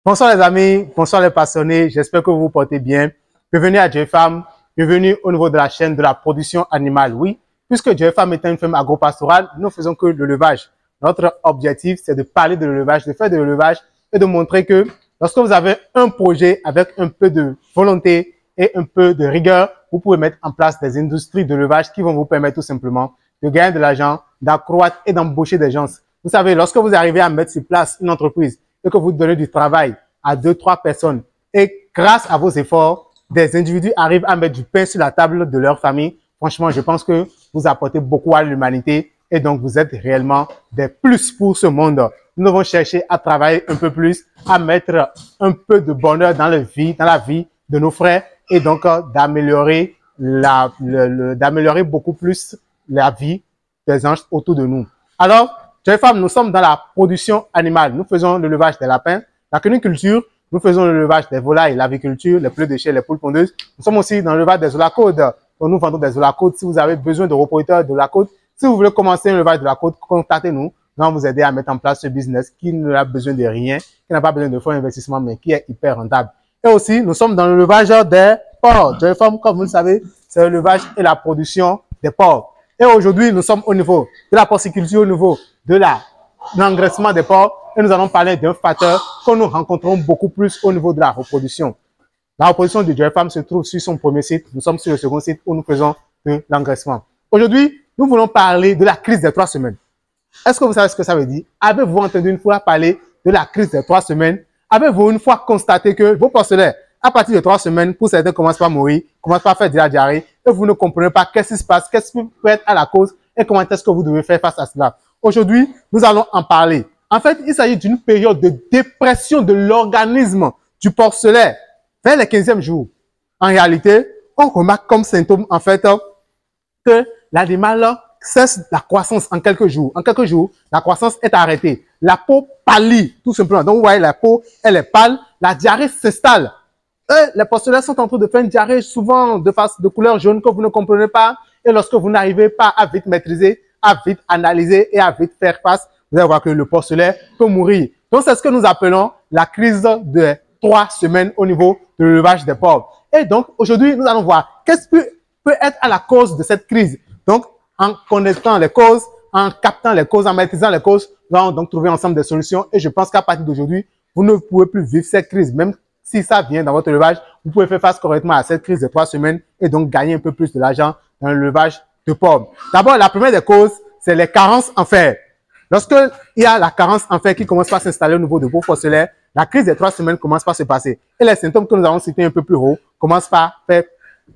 Bonsoir les amis, bonsoir les passionnés, j'espère que vous vous portez bien. Bienvenue à JFarm, bienvenue au niveau de la chaîne de la production animale. Oui, puisque JFarm est une ferme agro-pastorale, nous ne faisons que de l'élevage. Notre objectif, c'est de parler de l'élevage, de faire de l'élevage et de montrer que lorsque vous avez un projet avec un peu de volonté et un peu de rigueur, vous pouvez mettre en place des industries de l'élevage qui vont vous permettre tout simplement de gagner de l'argent, d'accroître et d'embaucher des gens. Vous savez, lorsque vous arrivez à mettre sur place une entreprise et que vous donnez du travail à 2-3 personnes et grâce à vos efforts, des individus arrivent à mettre du pain sur la table de leur famille, franchement, je pense que vous apportez beaucoup à l'humanité et donc vous êtes réellement des plus pour ce monde. Nous devons chercher à travailler un peu plus, à mettre un peu de bonheur dans la vie de nos frères et donc d'améliorer beaucoup plus la vie des gens autour de nous. Alors, JFarm, nous sommes dans la production animale. Nous faisons l'élevage des lapins, la cuniculture, nous faisons l'élevage des volailles, l'aviculture, les poules de chair, les poules pondeuses. Nous sommes aussi dans l'élevage des olacodes. Donc, nous vendons des olacodes. Si vous avez besoin de reproducteurs de olacodes, si vous voulez commencer l'élevage de olacodes, contactez-nous. Nous allons vous aider à mettre en place ce business qui n'a besoin de rien, qui n'a pas besoin de fonds d'investissement, mais qui est hyper rentable. Et aussi, nous sommes dans l'élevage des porcs. JFarm, comme vous le savez, c'est l'élevage et la production des porcs. Et aujourd'hui, nous sommes au niveau de la porciculture, au niveau de l'engraissement des porcs. Et nous allons parler d'un facteur que nous rencontrons beaucoup plus au niveau de la reproduction. La reproduction de JFarm se trouve sur son premier site. Nous sommes sur le second site où nous faisons de l'engraissement. Aujourd'hui, nous voulons parler de la crise des 3 semaines. Est-ce que vous savez ce que ça veut dire? Avez-vous entendu une fois parler de la crise des 3 semaines? Avez-vous une fois constaté que vos porcelains, à partir de 3 semaines, pour certains, commencent par mourir, commencent par faire de la diarrhée, et vous ne comprenez pas qu'est-ce qui se passe, qu'est-ce qui peut être à la cause, et comment est-ce que vous devez faire face à cela? Aujourd'hui, nous allons en parler. En fait, il s'agit d'une période de dépression de l'organisme du porcelet vers les 15e jours. En réalité, on remarque comme symptôme, en fait, que l'animal cesse la croissance en quelques jours. En quelques jours, la croissance est arrêtée. La peau pâlit, tout simplement. Donc, vous voyez, la peau, elle est pâle. La diarrhée s'installe. Les porcelets sont en train de faire une diarrhée souvent de couleur jaune que vous ne comprenez pas. Et lorsque vous n'arrivez pas à vite maîtriser, à vite analyser et à vite faire face, vous allez voir que le porcelet peut mourir. Donc, c'est ce que nous appelons la crise de 3 semaines au niveau de l'élevage des porcs. Et donc, aujourd'hui, nous allons voir qu'est-ce qui peut être à la cause de cette crise. Donc, en connaissant les causes, en captant les causes, en maîtrisant les causes, nous allons donc trouver ensemble des solutions. Et je pense qu'à partir d'aujourd'hui, vous ne pouvez plus vivre cette crise. Même si ça vient dans votre élevage, vous pouvez faire face correctement à cette crise de 3 semaines et donc gagner un peu plus de l'argent dans l'élevage de porcs. D'abord, la première des causes, c'est les carences en fer. Lorsque il y a la carence en fer qui commence par s'installer au niveau de vos porcelets, la crise des 3 semaines commence par se passer. Et les symptômes que nous avons cités un peu plus haut commencent par faire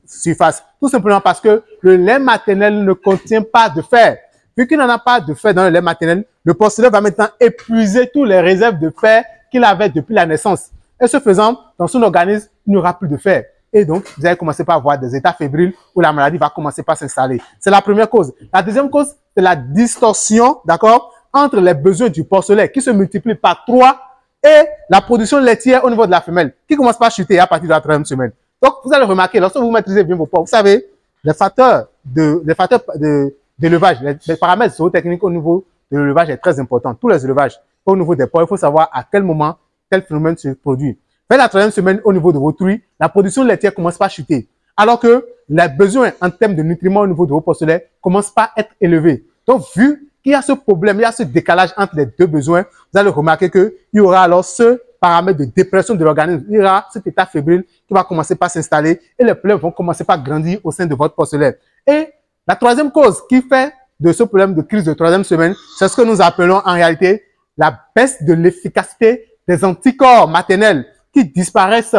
surface. Tout simplement parce que le lait maternel ne contient pas de fer. Vu qu'il n'en a pas de fer dans le lait maternel, le porcelet va maintenant épuiser toutes les réserves de fer qu'il avait depuis la naissance. Et ce faisant, dans son organisme, il n'y aura plus de fer. Et donc, vous allez commencer par avoir des états fébriles où la maladie va commencer par s'installer. C'est la première cause. La deuxième cause, c'est la distorsion, d'accord, entre les besoins du porcelet qui se multiplient par 3 et la production laitière au niveau de la femelle qui commence par chuter à partir de la 3e semaine. Donc, vous allez remarquer, lorsque vous maîtrisez bien vos porcs, vous savez, les facteurs d'élevage, les paramètres zootechniques au niveau de l'élevage est très important. Tous les élevages, au niveau des porcs, il faut savoir à quel moment tel phénomène se produit. Vers la 3e semaine, au niveau de vos truies, la production laitière commence par chuter. Alors que les besoins en termes de nutriments au niveau de vos porcelets commencent par être élevés. Donc, vu qu'il y a ce problème, il y a ce décalage entre les deux besoins, vous allez remarquer qu'il y aura alors ce paramètre de dépression de l'organisme. Il y aura cet état fébrile qui va commencer par s'installer et les problèmes vont commencer par grandir au sein de votre porcelet. Et la 3e cause qui fait de ce problème de crise de 3e semaine, c'est ce que nous appelons en réalité la baisse de l'efficacité des anticorps maternels qui disparaissent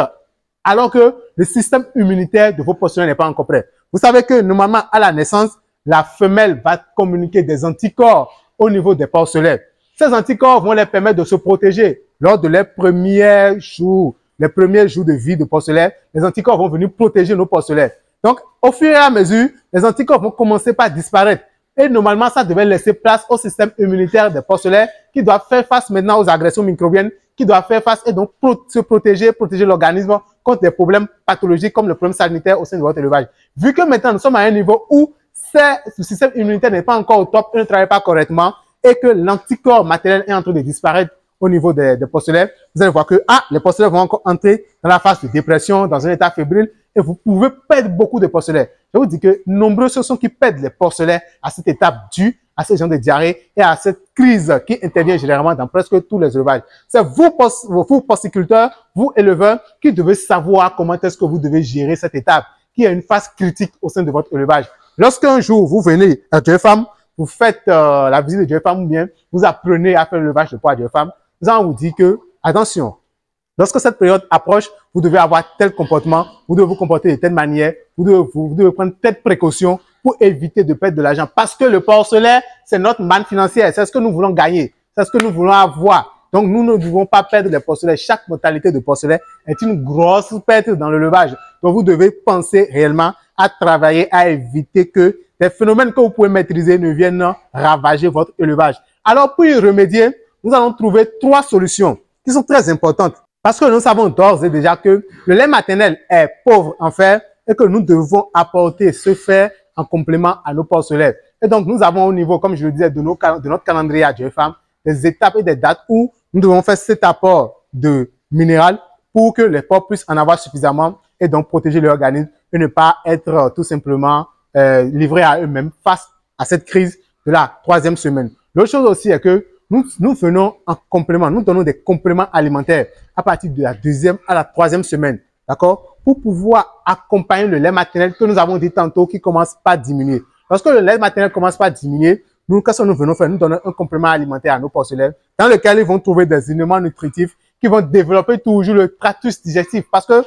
alors que le système immunitaire de vos porcelets n'est pas encore prêt. Vous savez que normalement à la naissance, la femelle va communiquer des anticorps au niveau des porcelets. Ces anticorps vont les permettre de se protéger lors de leurs premiers jours de vie de porcelet. Les anticorps vont venir protéger nos porcelets. Donc, au fur et à mesure, les anticorps vont commencer par disparaître. Et normalement, ça devait laisser place au système immunitaire des porcelets qui doit faire face maintenant aux agressions microbiennes, qui doit faire face et donc se protéger l'organisme contre des problèmes pathologiques comme le problème sanitaire au sein de votre élevage. Vu que maintenant, nous sommes à un niveau où ce système immunitaire n'est pas encore au top et ne travaille pas correctement et que l'anticorps maternel est en train de disparaître au niveau des porcelaines, vous allez voir que les porcelaines vont encore entrer dans la phase de dépression, dans un état fébrile, et vous pouvez perdre beaucoup de porcelaines. Je vous dis que nombreux ce sont qui perdent les porcelaines à cette étape due à ce genre de diarrhée et à cette crise qui intervient généralement dans presque tous les élevages. C'est vous porciculteurs, vous éleveurs, qui devez savoir comment est-ce que vous devez gérer cette étape, qui est une phase critique au sein de votre élevage. Lorsqu'un jour vous venez à Jefam, vous faites la visite de Jefam ou bien vous apprenez à faire l'élevage de poids à Jefam, nous allons vous dire que, attention, lorsque cette période approche, vous devez avoir tel comportement, vous devez vous comporter de telle manière, vous devez prendre telle précaution pour éviter de perdre de l'argent. Parce que le porcelain, c'est notre manne financière, c'est ce que nous voulons gagner, c'est ce que nous voulons avoir. Donc, nous ne devons pas perdre les porcelains. Chaque mortalité de porcelain est une grosse perte dans l'élevage. Donc, vous devez penser réellement à travailler, à éviter que des phénomènes que vous pouvez maîtriser ne viennent ravager votre élevage. Alors, pour y remédier, nous allons trouver 3 solutions qui sont très importantes. Parce que nous savons d'ores et déjà que le lait maternel est pauvre en fer et que nous devons apporter ce fer en complément à nos porcelains. Et donc, nous avons au niveau, comme je le disais, de notre calendrier à Jefam, des étapes et des dates où nous devons faire cet apport de minéral pour que les porcs puissent en avoir suffisamment et donc protéger leur organisme et ne pas être tout simplement livrés à eux-mêmes face à cette crise de la 3e semaine. L'autre chose aussi est que nous venons en complément, nous donnons des compléments alimentaires à partir de la 2e à la 3e semaine, d'accord, pour pouvoir accompagner le lait maternel que nous avons dit tantôt qui commence pas à diminuer. Lorsque le lait maternel commence pas à diminuer, nous, qu'est-ce que nous venons faire? Nous donnons un complément alimentaire à nos porcelains dans lequel ils vont trouver des éléments nutritifs qui vont développer toujours le tractus digestif parce que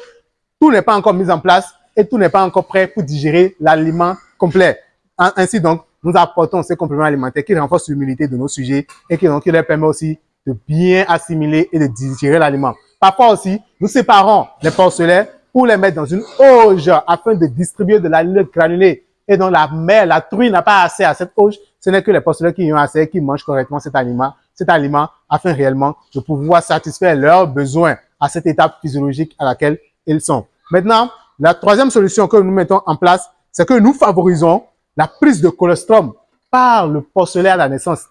tout n'est pas encore mis en place et tout n'est pas encore prêt pour digérer l'aliment complet. Ainsi donc, nous apportons ces compléments alimentaires qui renforcent l'immunité de nos sujets et qui leur permet aussi de bien assimiler et de digérer l'aliment. Parfois aussi, nous séparons les porcelains pour les mettre dans une auge afin de distribuer de l'aliment granulé. Et donc la mère, la truie n'a pas accès à cette auge. Ce n'est que les porcelains qui y ont accès, qui mangent correctement cet aliment afin réellement de pouvoir satisfaire leurs besoins à cette étape physiologique à laquelle ils sont. Maintenant, la 3e solution que nous mettons en place, c'est que nous favorisons la prise de colostrum par le porcelain à la naissance.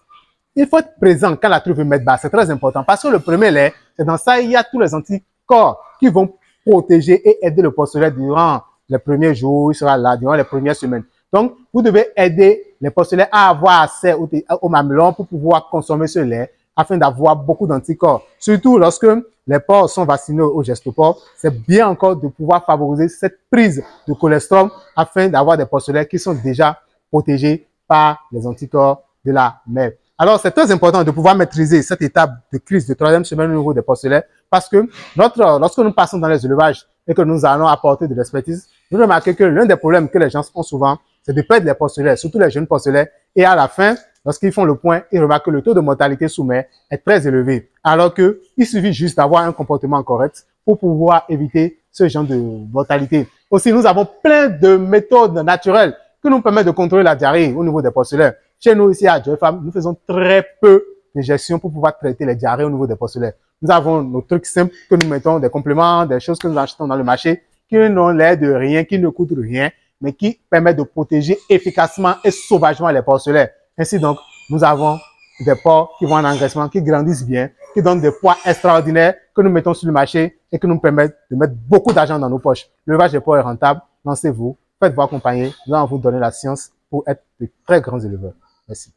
Il faut être présent quand la truffe veut mettre bas. C'est très important parce que le premier lait, c'est dans ça, il y a tous les anticorps qui vont protéger et aider le porcelain durant les premiers jours, il sera là, durant les premières semaines. Donc, vous devez aider les porcelains à avoir accès au mamelon pour pouvoir consommer ce lait afin d'avoir beaucoup d'anticorps. Surtout lorsque les porcs sont vaccinés au gestoport, c'est bien encore de pouvoir favoriser cette prise de colostrum afin d'avoir des porcelains qui sont déjà protégés par les anticorps de la mère. Alors, c'est très important de pouvoir maîtriser cette étape de crise de 3e semaine au niveau des porcelains parce que lorsque nous passons dans les élevages et que nous allons apporter de l'expertise, nous remarquons que l'un des problèmes que les gens ont souvent, c'est de perdre les porcelains, surtout les jeunes porcelains. Et à la fin, lorsqu'ils font le point, ils remarquent que le taux de mortalité sous mère est très élevé. Alors que il suffit juste d'avoir un comportement correct pour pouvoir éviter ce genre de mortalité. Aussi, nous avons plein de méthodes naturelles qui nous permettent de contrôler la diarrhée au niveau des porcelains. Chez nous, ici à Jefam, nous faisons très peu d'injections pour pouvoir traiter les diarrhées au niveau des porcelains. Nous avons nos trucs simples que nous mettons, des compléments, des choses que nous achetons dans le marché, qui n'ont l'air de rien, qui ne coûtent rien, mais qui permettent de protéger efficacement et sauvagement les porcelains. Ainsi donc, nous avons des porcs qui vont en engraissement, qui grandissent bien, qui donnent des poids extraordinaires que nous mettons sur le marché et qui nous permettent de mettre beaucoup d'argent dans nos poches. L'élevage des porcs est rentable. Lancez-vous, faites-vous accompagner. Nous allons vous donner la science pour être de très grands éleveurs. Merci.